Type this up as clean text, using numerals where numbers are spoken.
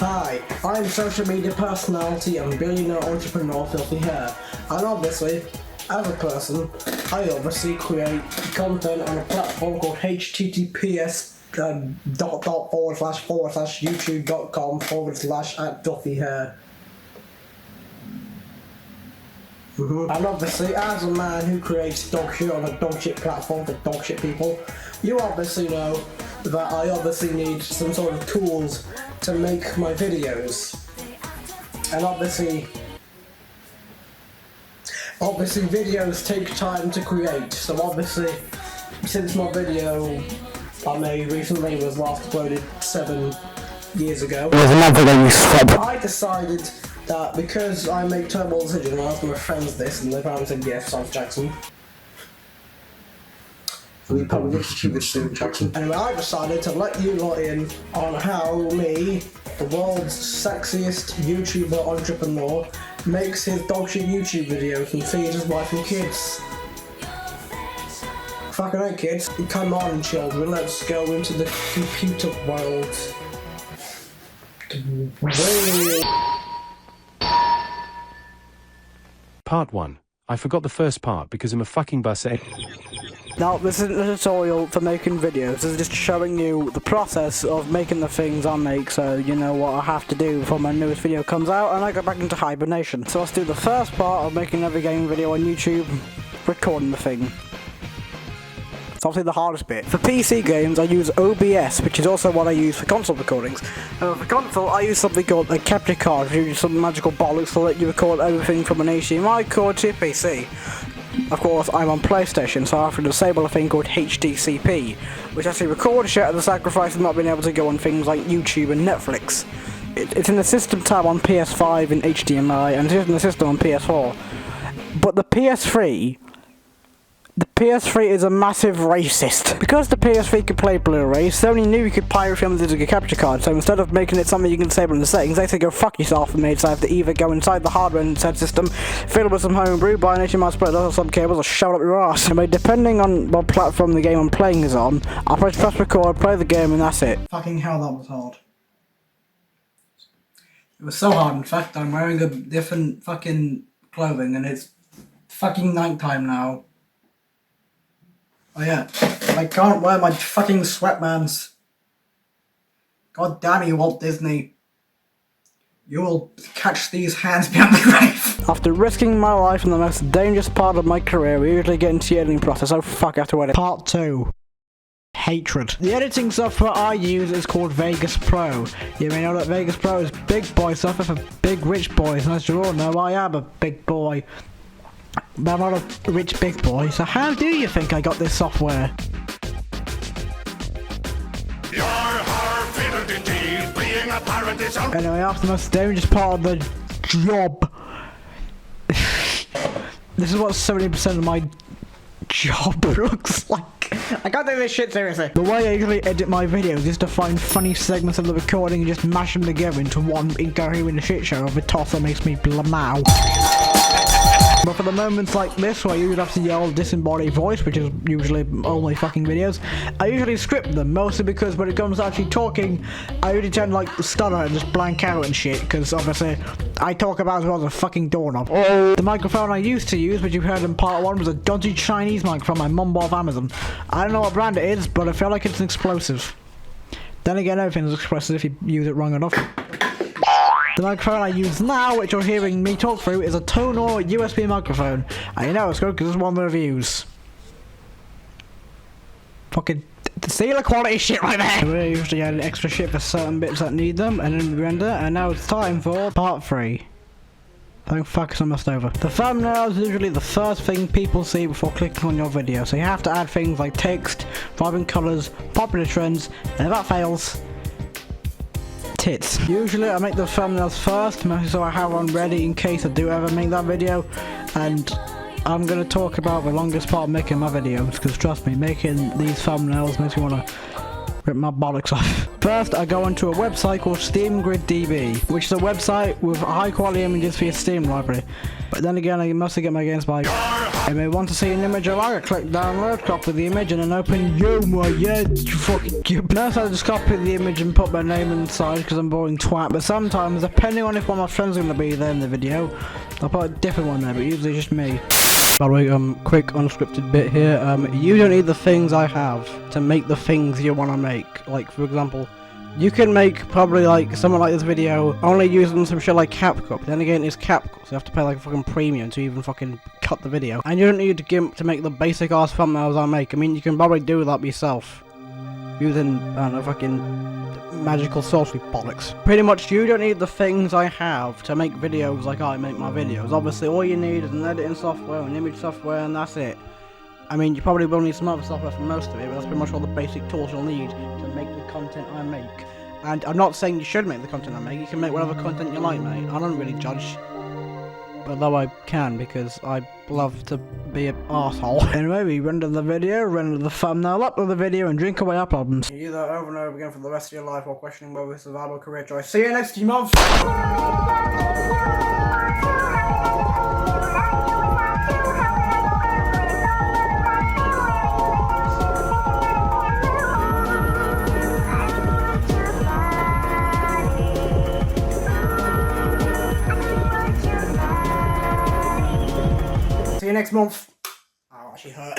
Hi, I'm social media personality and billionaire entrepreneur FilthyHare, and obviously, as a person, I obviously create content on a platform called https://youtube.com/@FilthyHare. And obviously, as a man who creates dog shit on a dog shit platform for dog shit people, you obviously know that I obviously need some sort of tools to make my videos. And obviously videos take time to create, so obviously since my video I made recently was last uploaded 7 years ago, I decided that because I make terrible decisions, I asked my friends this and they probably said yes, South Jackson. We probably get to this soon, Jackson. Anyway, I decided to let you lot in on how me, the world's sexiest YouTuber entrepreneur, makes his dogshit YouTube videos and feeds his wife and kids. Fucking right, kids. Come on, children, let's go into the computer world. Part 1. I forgot the first part because I'm a fucking bus. Now, this isn't a tutorial for making videos, this is just showing you the process of making the things I make, so you know what I have to do before my newest video comes out and I go back into hibernation. So let's do the first part of making every gaming video on YouTube, recording the thing. It's obviously the hardest bit. For PC games, I use OBS, which is also what I use for console recordings. For console, I use something called a capture card, which is some magical bollocks to let you record everything from an HDMI cord to your PC. Of course, I'm on PlayStation, so I have to disable a thing called HDCP, which actually records shit at the sacrifice of not being able to go on things like YouTube and Netflix. It's in the system tab on PS5 in HDMI, and it's in the system on PS4. But the PS3 is a massive racist. Because the PS3 could play Blu-ray, Sony knew you could pirate films into a capture card, so instead of making it something you can disable in the settings, they said go fuck yourself and made so I have to either go inside the hardware and said system, fill it with some homebrew, buy an HDMI splitter or some cables, or shove it up your ass. Anyway, depending on what platform the game I'm playing is on, I'll press record, play the game, and that's it. Fucking hell, that was hard. It was so hard, in fact, I'm wearing a different fucking clothing and it's fucking nighttime now. Oh yeah, I can't wear my fucking sweatbands. God damn you, Walt Disney. You will catch these hands behind the grave. After risking my life in the most dangerous part of my career, we usually get into the editing process. Oh fuck, I have to edit. Part 2. Hatred. The editing software I use is called Vegas Pro. You may know that Vegas Pro is big boy software for big rich boys, and as you all know, I am a big boy. But I'm not a rich big boy, so how do you think I got this software? Anyway, after the most dangerous part of the job. This is what 70% of my job looks like. I can't take this shit seriously. The way I usually edit my videos is to find funny segments of the recording and just mash them together into one incoherent shit show of a toss that makes me blammow. But for the moments like this, where you usually have to yell disembodied voice, which is usually all my fucking videos, I usually script them, mostly because when it comes to actually talking, I usually tend to like stutter and just blank out and shit, because obviously, I talk about as well as a fucking doorknob. The microphone I used to use, which you heard in part 1, was a dodgy Chinese microphone my mum bought off Amazon. I don't know what brand it is, but I feel like it's an explosive. Then again, everything's explosive if you use it wrong enough. The microphone I use now, which you're hearing me talk through, is a Tonor USB microphone. And you know it's good because it's one of the reviews. Fucking stealer quality shit right there! We usually add extra shit for certain bits that need them, and then we render, and now it's time for part 3. Thank fuck, it's almost over. The thumbnail is usually the first thing people see before clicking on your video, so you have to add things like text, vibrant colours, popular trends, and if that fails, tits. Usually I make the thumbnails first, so I have one ready in case I do ever make that video, and I'm going to talk about the longest part of making my videos, because trust me, making these thumbnails makes me want to rip my bollocks off. First, I go onto a website called SteamGridDB, which is a website with high quality images for your Steam library. But then again, I mostly get my games by You may want to see an image I like, click download, copy the image, and then open you fucking cube. Notice I just copy the image and put my name inside because I'm boring twat, but sometimes, depending on if one of my friends is going to be there in the video, I'll put a different one there, but usually just me. By the way, quick unscripted bit here, you don't need the things I have to make the things you want to make. Like, for example, you can make probably like something like this video only using some shit like CapCut, but then again it's CapCut, so you have to pay like a fucking premium to even fucking cut the video. And you don't need GIMP to make the basic ass thumbnails I make. I mean, you can probably do that yourself using, I don't know, fucking magical sorcery bollocks. Pretty much you don't need the things I have to make videos like I make my videos. Obviously all you need is an editing software, an image software, and that's it. I mean, you probably will need some other software for most of it, but that's pretty much all the basic tools you'll need to make the content I make. And I'm not saying you should make the content I make, you can make whatever content you like, mate. I don't really judge. Although I can, because I love to be an arsehole. Anyway, we render the video, render the thumbnail, upload the video, and drink away our problems. You do that over and over again for the rest of your life while questioning whether it's a viable career choice. See you next month! See you next month. Oh, she hurt.